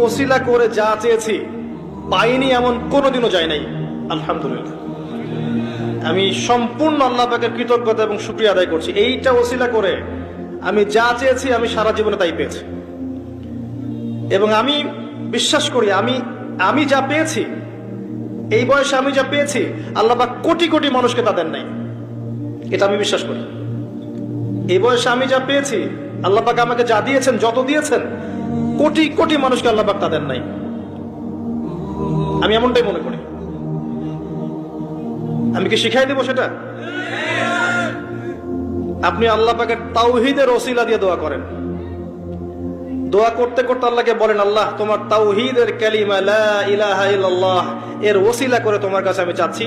ওসিলা করে যা চেয়েছি পাইনি এমন কোনোদিনও যায় নাই। আলহামদুলিল্লাহ, আমি সম্পূর্ণ আল্লাহ পাকের কৃতজ্ঞতা এবং শুকরিয়া আদায় করছি। এইটা ওসিলা করে আমি যা চেয়েছি আমি সারা জীবনে তাই পেয়েছি। এবং আমি বিশ্বাস করি আমি যা পেয়েছি, এই বয়সে আমি যা পেয়েছি, আল্লাহ পাক কোটি কোটি মানুষকে তা দেন নাই। এটা আমি বিশ্বাস করি। এই বয়সে আমি যা পেয়েছি, আল্লাহ পাক আমাকে যা দিয়েছেন, যত দিয়েছেন, কোটি কোটি মানুষকে আল্লাহ পাক তা দেন নাই। আমি এমনটাই মনে করি। আমি কি শিখাই দেবো সেটা? আপনি আল্লাহ পাকের তাওহীদের ওসিলা দিয়ে দোয়া করেন। দোয়া করতে করতে আল্লাহকে বলেন, আল্লাহ তোমার তাওহীদের কালিমা লা ইলাহা ইল্লাল্লাহ এর ওসিলা করে তোমার কাছে আমি চাচ্ছি